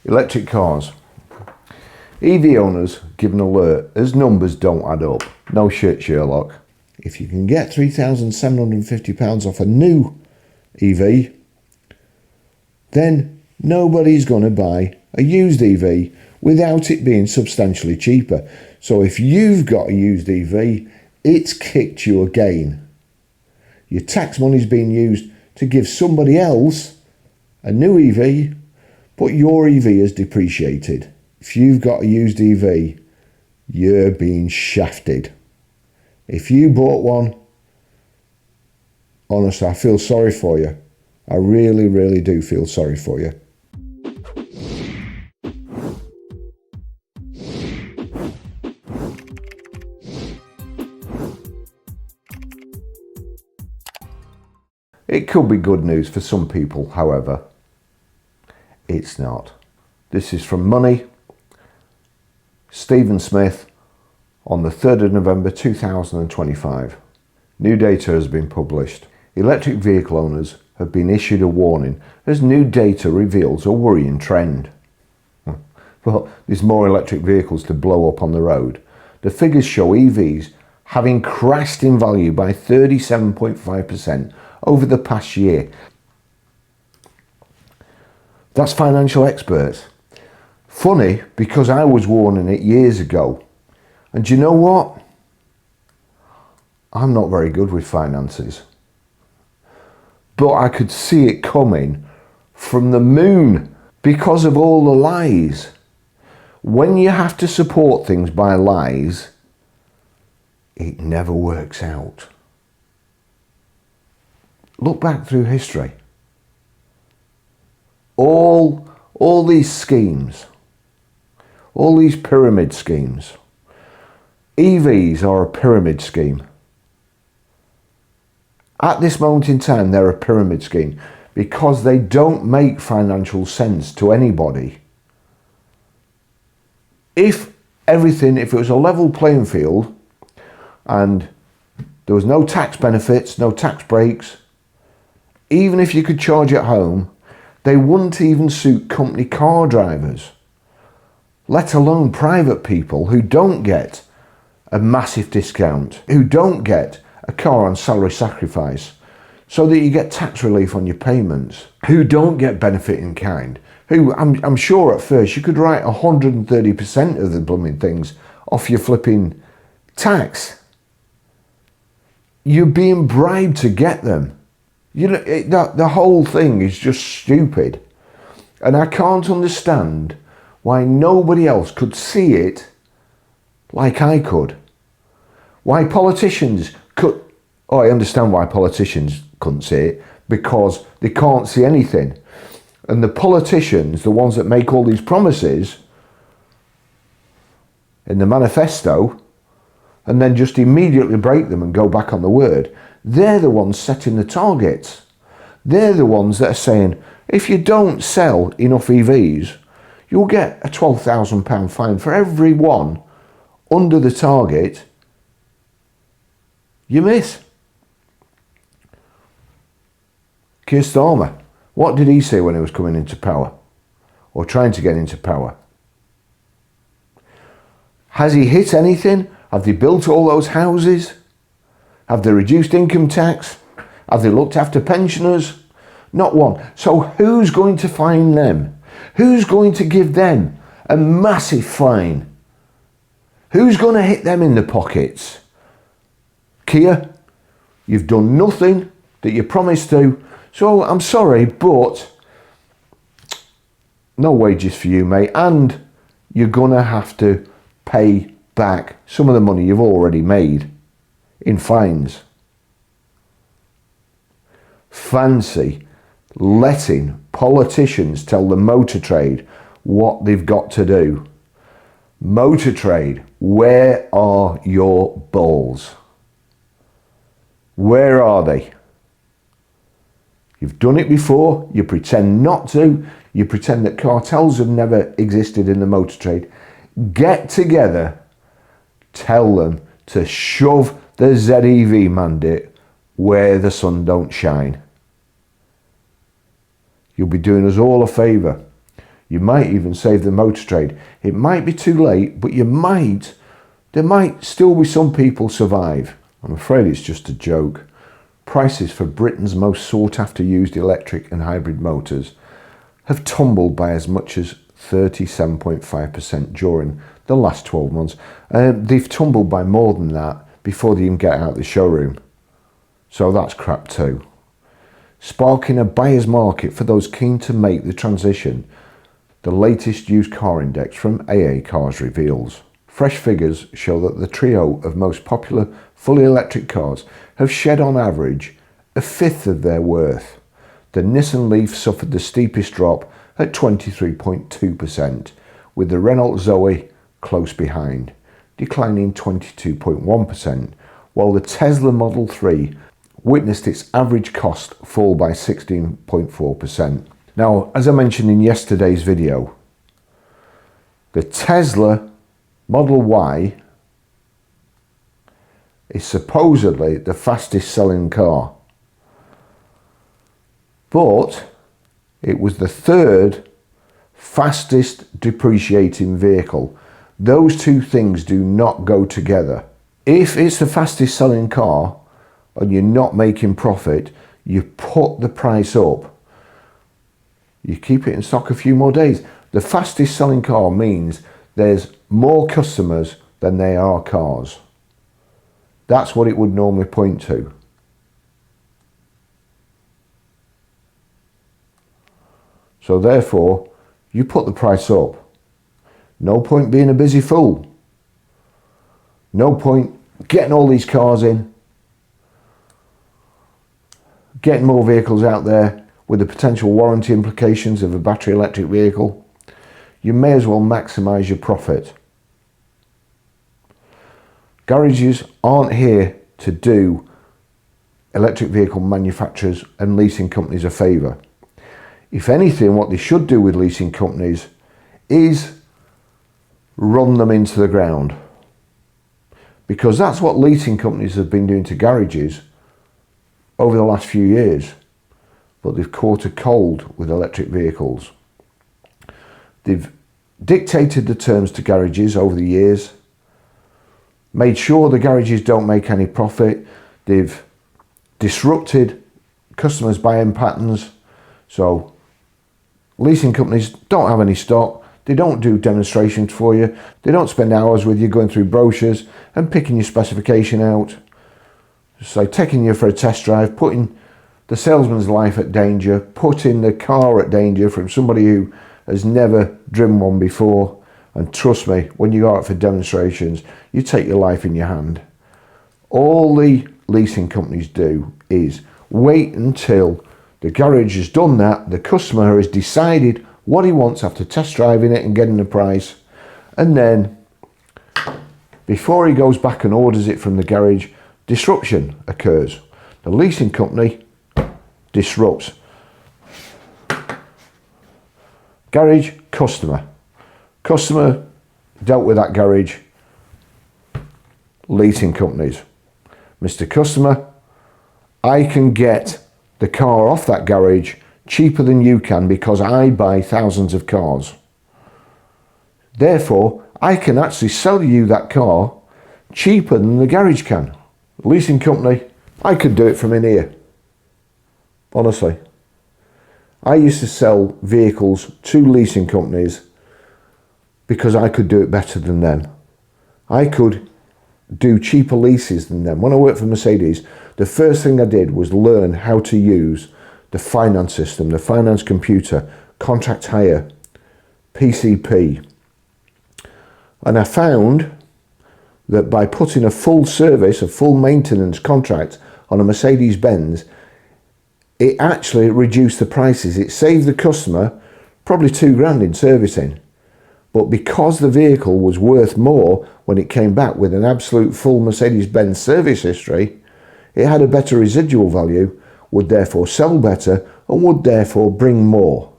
Electric cars. EV owners give an alert as numbers don't add up. No shit, Sherlock. If you can get £3,750 off a new EV, then nobody's going to buy a used EV without it being substantially cheaper. So if you've got a used EV, it's kicked you again. Your tax money's being used to give somebody else a new EV, but your EV is depreciated. If you've got a used EV, you're being shafted. If you bought one, honestly, I feel sorry for you. I really, really do feel sorry for you. It could be good news for some people, however, it's not. This is from Money, Stephen Smith, on the 3rd of November 2025. New data has been published. Electric vehicle owners have been issued a warning as new data reveals a worrying trend. Well, there's more electric vehicles to blow up on the road. The figures show EVs having crashed in value by 37.5% over the past year. That's financial experts. Funny, because I was warning it years ago. And do you know what? I'm not very good with finances. But I could see it coming from the moon because of all the lies. When you have to support things by lies, it never works out. Look back through history. All these schemes, all these pyramid schemes. EVs are a pyramid scheme. At this moment in time, they're a pyramid scheme because they don't make financial sense to anybody. If it was a level playing field and there was no tax benefits, no tax breaks, even if you could charge at home, they wouldn't even suit company car drivers, let alone private people who don't get a massive discount, who don't get a car on salary sacrifice so that you get tax relief on your payments, who don't get benefit in kind, who I'm sure at first you could write 130% of the blooming things off your flipping tax. You're being bribed to get them. You know, the whole thing is just stupid. And I can't understand why nobody else could see it like I could. Why politicians could... Oh, I understand why politicians couldn't see it, because they can't see anything. And the politicians, the ones that make all these promises in the manifesto, and then just immediately break them and go back on the word, they're the ones setting the targets. They're the ones that are saying, if you don't sell enough EVs, you'll get a £12,000 fine for every one under the target you miss. Keir Starmer, what did he say when he was coming into power? Or trying to get into power? Has he hit anything? Have they built all those houses? Have they reduced income tax? Have they looked after pensioners? Not one. So who's going to fine them? Who's going to give them a massive fine? Who's going to hit them in the pockets? Keir, you've done nothing that you promised to. So I'm sorry, but no wages for you, mate. And you're going to have to pay back some of the money you've already made in fines. Fancy letting politicians tell the motor trade what they've got to do. Motor trade, where are your balls? Where are they? You've done it before, you pretend not to, you pretend that cartels have never existed in the motor trade. Get together, tell them to shove the ZEV mandate where the sun don't shine. You'll be doing us all a favour. You might even save the motor trade. It might be too late, but there might still be some people survive. I'm afraid it's just a joke. Prices for Britain's most sought after used electric and hybrid motors have tumbled by as much as 37.5% during the last 12 months. They've tumbled by more than that before they even get out of the showroom. So that's crap too. Sparking a buyer's market for those keen to make the transition, the latest used car index from AA Cars reveals. Fresh figures show that the trio of most popular fully electric cars have shed on average a fifth of their worth. The Nissan Leaf suffered the steepest drop at 23.2%, with the Renault Zoe close behind, declining 22.1%, while the Tesla Model 3 witnessed its average cost fall by 16.4%. Now, as I mentioned in yesterday's video, the Tesla Model Y is supposedly the fastest selling car, but it was the third fastest depreciating vehicle. Those two things do not go together. If it's the fastest selling car and you're not making profit, you put the price up. You keep it in stock a few more days. The fastest selling car means there's more customers than there are cars. That's what it would normally point to. So therefore, you put the price up. No point being a busy fool. No point getting all these cars in, getting more vehicles out there with the potential warranty implications of a battery electric vehicle. You may as well maximise your profit. Garages aren't here to do electric vehicle manufacturers and leasing companies a favour. If anything, what they should do with leasing companies is run them into the ground. Because that's what leasing companies have been doing to garages over the last few years. But they've caught a cold with electric vehicles. They've dictated the terms to garages over the years, made sure the garages don't make any profit. They've disrupted customers' buying patterns. So leasing companies don't have any stock. They don't do demonstrations for you. They don't spend hours with you going through brochures and picking your specification out. It's like taking you for a test drive, putting the salesman's life at danger, putting the car at danger from somebody who has never driven one before. And trust me, when you go out for demonstrations, you take your life in your hand. All the leasing companies do is wait until the garage has done that, the customer has decided what he wants after test driving it and getting the price, and then before he goes back and orders it from the garage, disruption occurs. The leasing company disrupts. Garage, customer. Customer dealt with that garage. Leasing companies. Mr. Customer, I can get the car off that garage cheaper than you can because I buy thousands of cars. Therefore, I can actually sell you that car cheaper than the garage can. Leasing company, I could do it from in here. Honestly. I used to sell vehicles to leasing companies because I could do it better than them. I could do cheaper leases than them. When I worked for Mercedes, the first thing I did was learn how to use the finance system, the finance computer, contract hire, PCP. And I found that by putting a full service, a full maintenance contract on a Mercedes-Benz, it actually reduced the prices. It saved the customer probably £2,000 in servicing. But because the vehicle was worth more when it came back with an absolute full Mercedes-Benz service history, it had a better residual value, would therefore sell better, and would therefore bring more.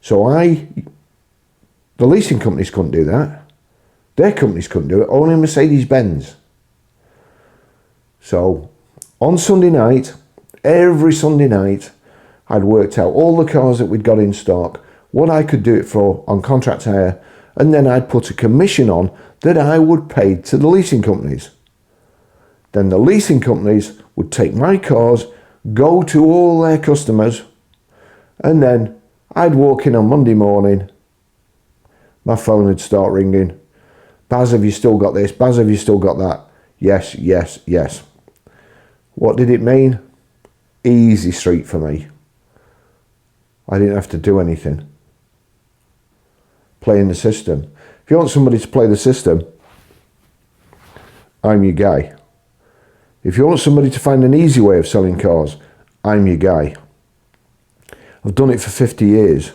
So the leasing companies couldn't do that. Their companies couldn't do it, only Mercedes-Benz. So on Sunday night, every Sunday night, I'd worked out all the cars that we'd got in stock, what I could do it for on contract hire, and then I'd put a commission on that I would pay to the leasing companies. Then the leasing companies would take my cars, go to all their customers, and then I'd walk in on Monday morning, my phone would start ringing. Baz, have you still got this? Baz, have you still got that? Yes, yes, yes. What did it mean? Easy street for me. I didn't have to do anything. Playing the system. If you want somebody to play the system, I'm your guy. If you want somebody to find an easy way of selling cars, I'm your guy. I've done it for 50 years.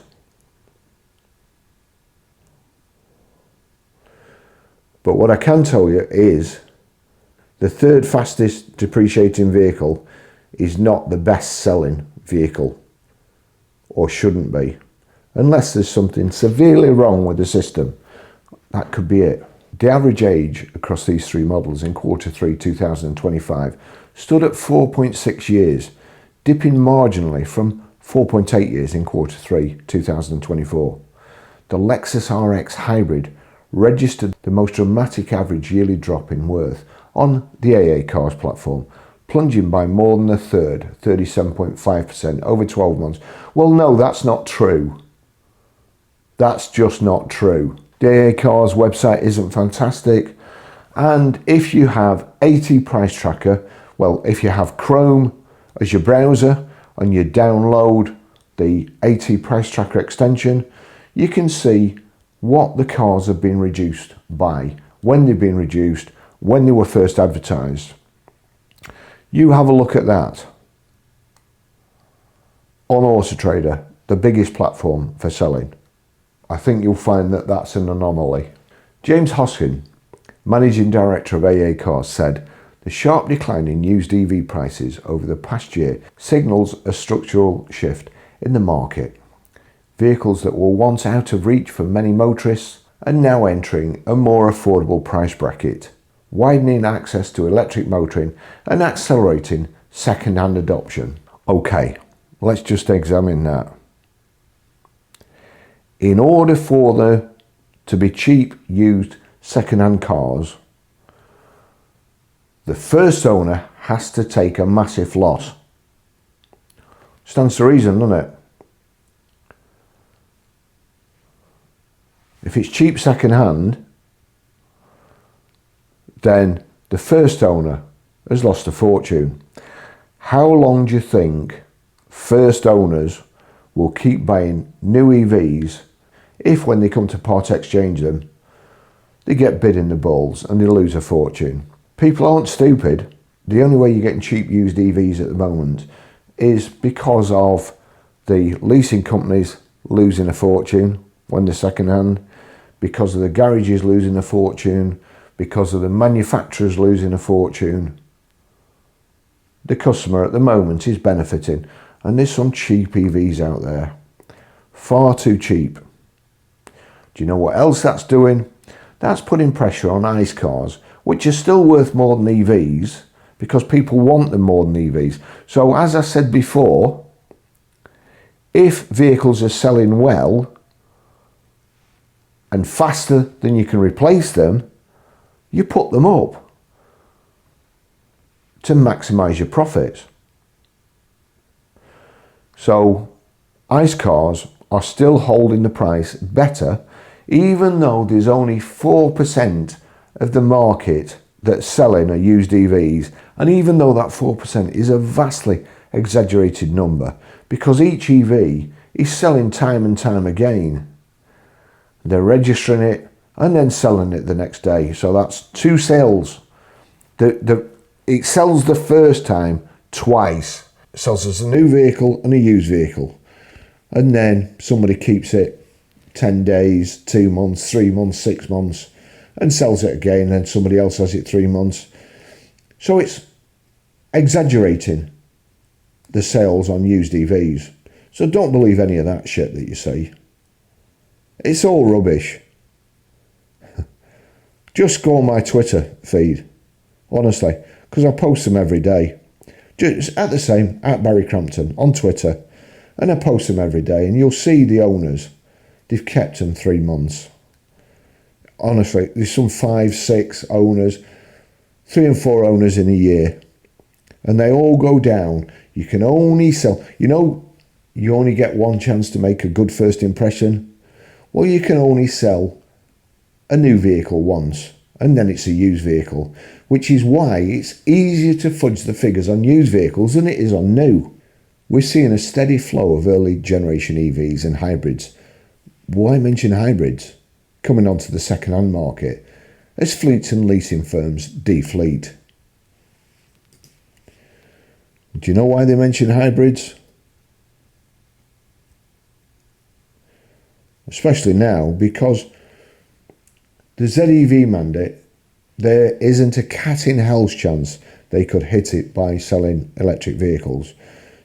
But what I can tell you is the third fastest depreciating vehicle is not the best selling vehicle, or shouldn't be, unless there's something severely wrong with the system. That could be it. The average age across these three models in Q3 2025 stood at 4.6 years, dipping marginally from 4.8 years in Q3 2024. The Lexus RX Hybrid registered the most dramatic average yearly drop in worth on the AA Cars platform, plunging by more than a third, 37.5% over 12 months. Well, no, that's not true. That's just not true. The AA Cars website isn't fantastic. And if you have AT Price Tracker, well, if you have Chrome as your browser and you download the AT Price Tracker extension, you can see what the cars have been reduced by, when they've been reduced, when they were first advertised. You have a look at that on Auto Trader, the biggest platform for selling. I think you'll find that that's an anomaly. James Hoskin, Managing Director of AA Cars, said the sharp decline in used EV prices over the past year signals a structural shift in the market. Vehicles that were once out of reach for many motorists are now entering a more affordable price bracket, widening access to electric motoring and accelerating second-hand adoption. Okay, let's just examine that. In order for there to be cheap used second-hand cars, the first owner has to take a massive loss. Stands to reason, doesn't it? If it's cheap second-hand, then the first owner has lost a fortune. How long do you think first owners will keep buying new EVs if, when they come to part exchange them, they get bid in the balls and they lose a fortune? People aren't stupid. The only way you're getting cheap used EVs at the moment is because of the leasing companies losing a fortune when they're second-hand, because of the garages losing a fortune, because of the manufacturers losing a fortune. The customer at the moment is benefiting, and there's some cheap EVs out there. Far too cheap. Do you know what else that's doing? That's putting pressure on ICE cars, which are still worth more than EVs, because people want them more than EVs. So as I said before, if vehicles are selling well and faster than you can replace them, you put them up to maximize your profits. So ICE cars are still holding the price better, even though there's only 4% of the market that's selling are used EVs, and even though that 4% is a vastly exaggerated number, because each EV is selling time and time again. They're registering it and then selling it the next day. So that's two sales. It sells the first time twice. It sells as a new vehicle and a used vehicle. And then somebody keeps it 10 days, 2 months, 3 months, 6 months, and sells it again. And then somebody else has it 3 months. So it's exaggerating the sales on used EVs. So don't believe any of that shit that you see. It's all rubbish. Just go on my Twitter feed, honestly, because I post them every day. Just at Barrie Crampton on Twitter, and I post them every day, and you'll see the owners they've kept them 3 months. Honestly, there's some 5, 6 owners, 3 and 4 owners in a year, and they all go down. You can only sell, you only get one chance to make a good first impression. Well, you can only sell a new vehicle once, and then it's a used vehicle, which is why it's easier to fudge the figures on used vehicles than it is on new. We're seeing a steady flow of early generation EVs and hybrids. Why mention hybrids? Coming onto the second-hand market as fleets and leasing firms defleet. Do you know why they mention hybrids? Especially now, because the ZEV mandate, there isn't a cat in hell's chance they could hit it by selling electric vehicles.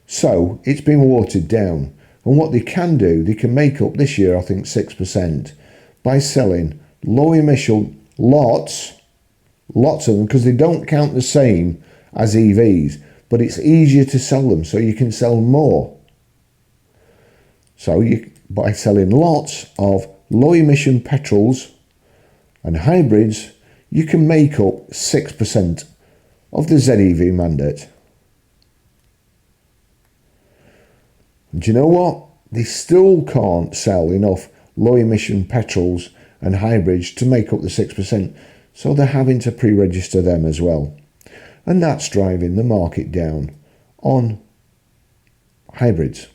So it's been watered down. And what they can do, they can make up this year, I think, 6% by selling low emission lots of them, because they don't count the same as EVs, but it's easier to sell them, so you can sell more. So by selling lots of low emission petrols and hybrids, you can make up 6% of the ZEV mandate. And do you know what? They still can't sell enough low emission petrols and hybrids to make up the 6%, so they're having to pre-register them as well. And that's driving the market down on hybrids.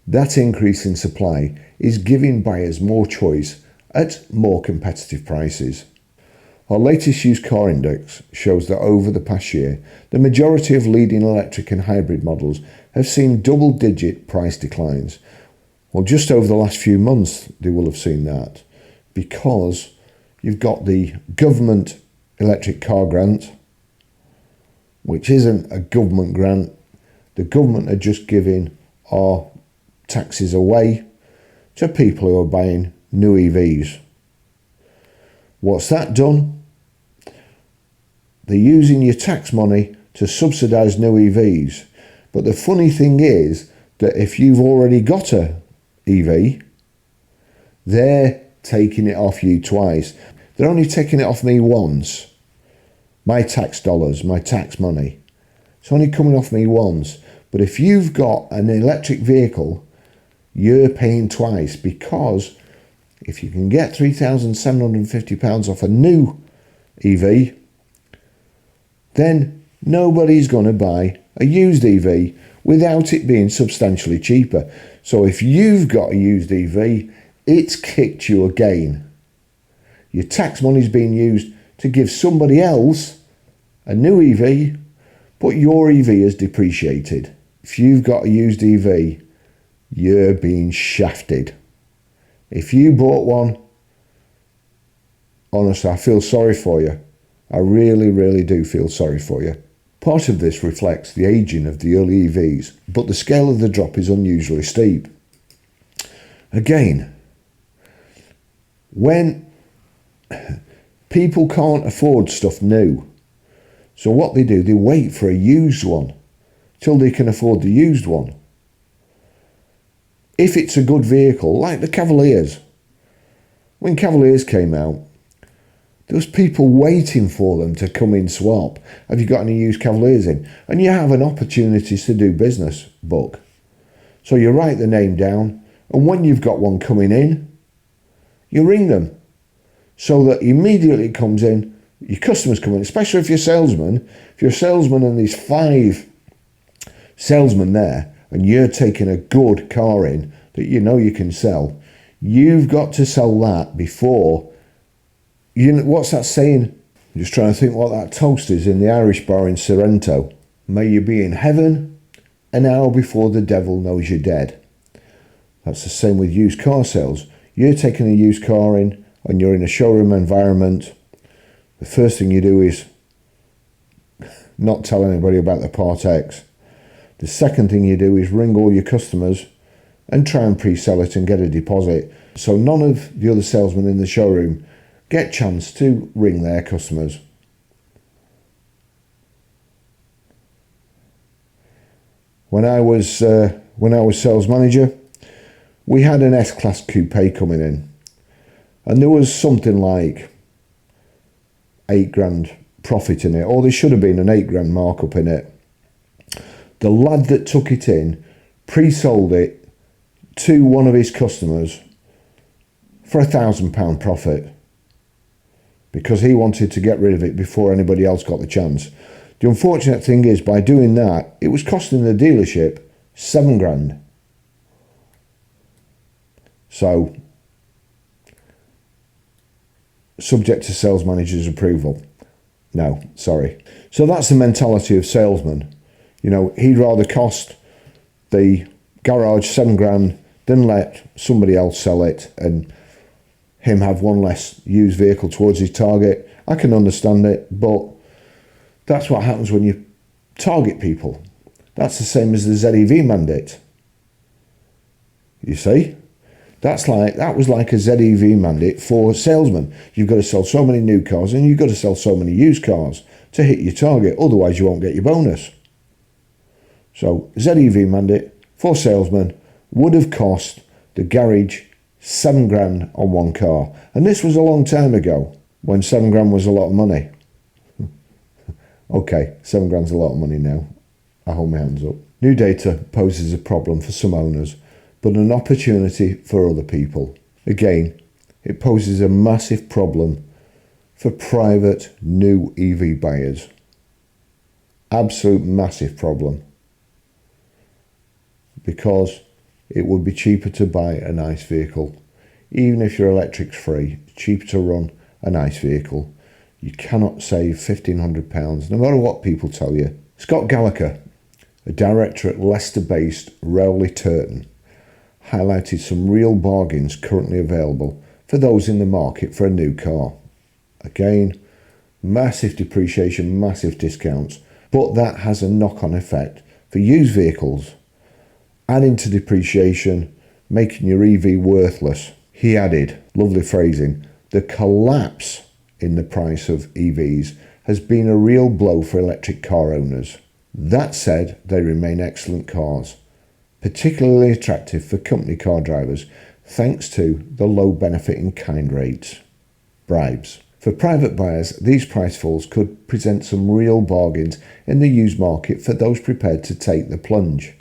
That increase in supply is giving buyers more choice at more competitive prices. Our latest used car index shows that over the past year, the majority of leading electric and hybrid models have seen double-digit price declines. Well, just over the last few months, they will have seen that, because you've got the government electric car grant, which isn't a government grant. The government are just giving our taxes away to people who are buying new EVs. What's that done? They're using your tax money to subsidise new EVs. But the funny thing is that if you've already got a EV, they're taking it off you twice. They're only taking it off me once. My tax dollars, my tax money. It's only coming off me once. But if you've got an electric vehicle, you're paying twice, because if you can get £3,750 off a new EV, then nobody's going to buy a used EV without it being substantially cheaper. So if you've got a used EV, it's kicked you again. Your tax money's being used to give somebody else a new EV, but your EV is depreciated. If you've got a used EV, you're being shafted. If you bought one, honestly, I feel sorry for you. I really, really do feel sorry for you. Part of this reflects the ageing of the early EVs, but the scale of the drop is unusually steep. Again, when people can't afford stuff new, so what they do, they wait for a used one till they can afford the used one. If it's a good vehicle, like the Cavaliers. When Cavaliers came out, there was people waiting for them to come in swap. Have you got any used Cavaliers in? And you have an opportunity to do business book. So you write the name down, and when you've got one coming in, you ring them. So that immediately it comes in, your customers come in, especially if you're a salesman. If you're a salesman and there's 5 salesmen there, and you're taking a good car in that you know you can sell, you've got to sell that before. What's that saying? I'm just trying to think what that toast is in the Irish bar in Sorrento. May you be in heaven an hour before the devil knows you're dead. That's the same with used car sales. You're taking a used car in and you're in a showroom environment. The first thing you do is not tell anybody about the Part X. The second thing you do is ring all your customers and try and pre-sell it and get a deposit. So none of the other salesmen in the showroom get chance to ring their customers. When I was sales manager, we had an S-Class coupe coming in, and there was something like £8,000 profit in it, or there should have been an £8,000 markup in it. The lad that took it in pre-sold it to one of his customers for £1,000 profit because he wanted to get rid of it before anybody else got the chance. The unfortunate thing is, by doing that, it was costing the dealership £7,000. So, subject to sales manager's approval. No, sorry. So that's the mentality of salesman. You know, he'd rather cost the garage £7,000 than let somebody else sell it and him have one less used vehicle towards his target. I can understand it, but that's what happens when you target people. That's the same as the ZEV mandate. You see? That was like a ZEV mandate for salesmen. You've got to sell so many new cars and you've got to sell so many used cars to hit your target, otherwise you won't get your bonus. So ZEV mandate for salesmen would have cost the garage £7,000 on one car. And this was a long time ago when £7,000 was a lot of money. Okay, £7,000's a lot of money now. I hold my hands up. New data poses a problem for some owners, but an opportunity for other people. Again, it poses a massive problem for private new EV buyers. Absolute massive problem. Because it would be cheaper to buy an ICE vehicle. Even if your electric's free, it's cheaper to run an ICE vehicle. You cannot save £1,500, no matter what people tell you. Scott Gallagher, a director at Leicester-based Rowley Turton, highlighted some real bargains currently available for those in the market for a new car. Again, massive depreciation, massive discounts, but that has a knock-on effect for used vehicles, adding to depreciation, making your EV worthless. He added, lovely phrasing, the collapse in the price of EVs has been a real blow for electric car owners. That said, they remain excellent cars, particularly attractive for company car drivers thanks to the low benefit in kind rates, bribes. For private buyers, these price falls could present some real bargains in the used market for those prepared to take the plunge.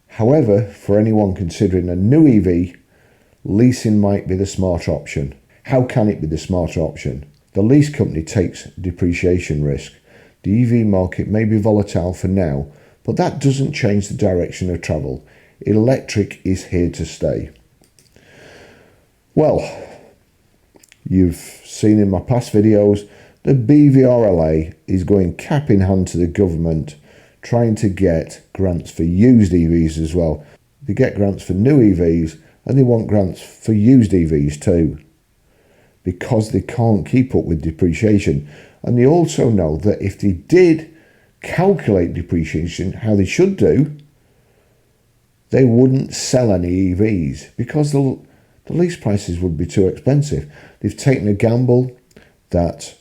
However, for anyone considering a new EV, leasing might be the smart option. How can it be the smart option? The lease company takes depreciation risk. The EV market may be volatile for now, but that doesn't change the direction of travel. Electric is here to stay. Well, you've seen in my past videos, the BVRLA is going cap in hand to the government, trying to get grants for used EVs as well. They get grants for new EVs and they want grants for used EVs too, because they can't keep up with depreciation. And they also know that if they did calculate depreciation how they should do, they wouldn't sell any EVs because the lease prices would be too expensive. They've taken a gamble that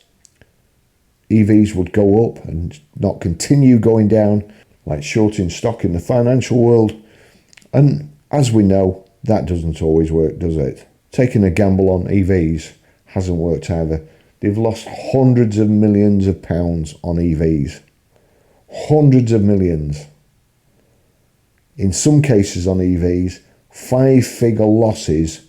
EVs would go up and not continue going down, like shorting stock in the financial world. And as we know, that doesn't always work, does it? Taking a gamble on EVs hasn't worked either. They've lost hundreds of millions of pounds on EVs. Hundreds of millions. In some cases on EVs, 5-figure losses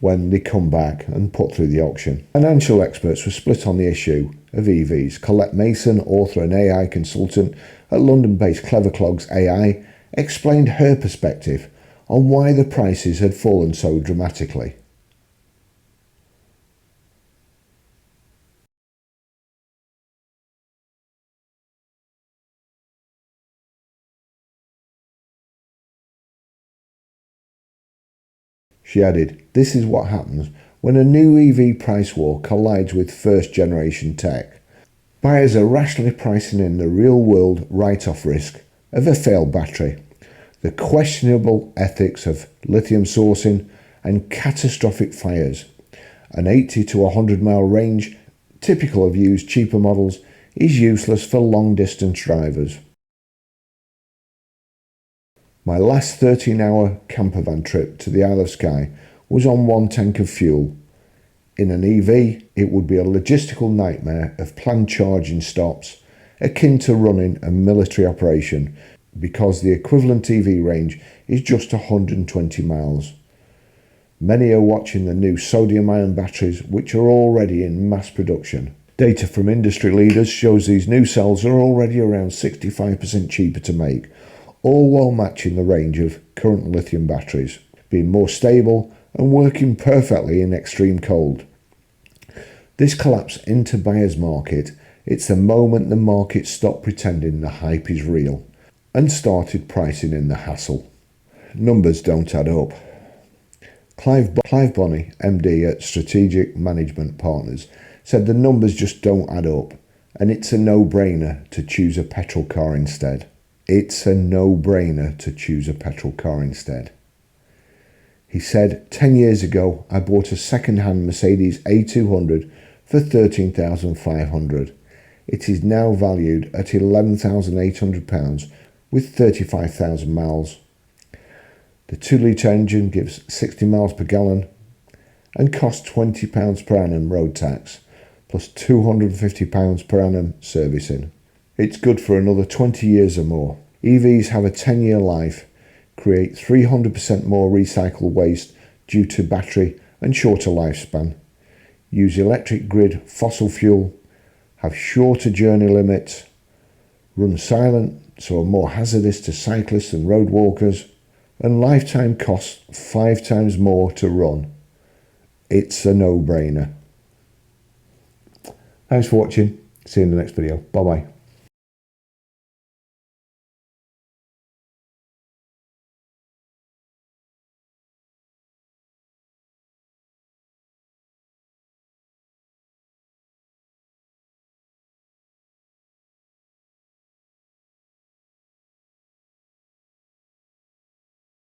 when they come back and put through the auction. Financial experts were split on the issue of EVs. Colette Mason, author and AI consultant at London-based Cleverclogs AI, explained her perspective on why the prices had fallen so dramatically. She added, "This is what happens when a new EV price war collides with first-generation tech. Buyers are rationally pricing in the real-world write-off risk of a failed battery. the questionable ethics of lithium sourcing and catastrophic fires. An 80 to 100 mile range, typical of used cheaper models, is useless for long distance drivers. My last 13-hour campervan trip to the Isle of Skye was on one tank of fuel. In an EV, it would be a logistical nightmare of planned charging stops, akin to running a military operation, because the equivalent EV range is just 120 miles. Many are watching the new sodium-ion batteries, which are already in mass production. Data from industry leaders shows these new cells are already around 65% cheaper to make, all while matching the range of current lithium batteries, being more stable and working perfectly in extreme cold. This collapse into buyer's market, it's the moment the market stopped pretending the hype is real and started pricing in the hassle. Numbers don't add up. Clive Bonney, MD at Strategic Management Partners, said the numbers just don't add up and it's a no-brainer to choose a petrol car instead. It's a no-brainer to choose a petrol car instead. He said, 10 years ago, I bought a second-hand Mercedes A200 for £13,500. It is now valued at £11,800 with 35,000 miles. The 2-litre engine gives 60 miles per gallon and costs £20 per annum road tax, plus £250 per annum servicing. It's good for another 20 years or more. EVs have a 10-year life, create 300% more recycled waste due to battery and shorter lifespan, use electric grid fossil fuel, have shorter journey limits, run silent so are more hazardous to cyclists and road walkers, and lifetime costs 5 times more to run. It's a no-brainer. Thanks for watching. See you in the next video. Bye bye.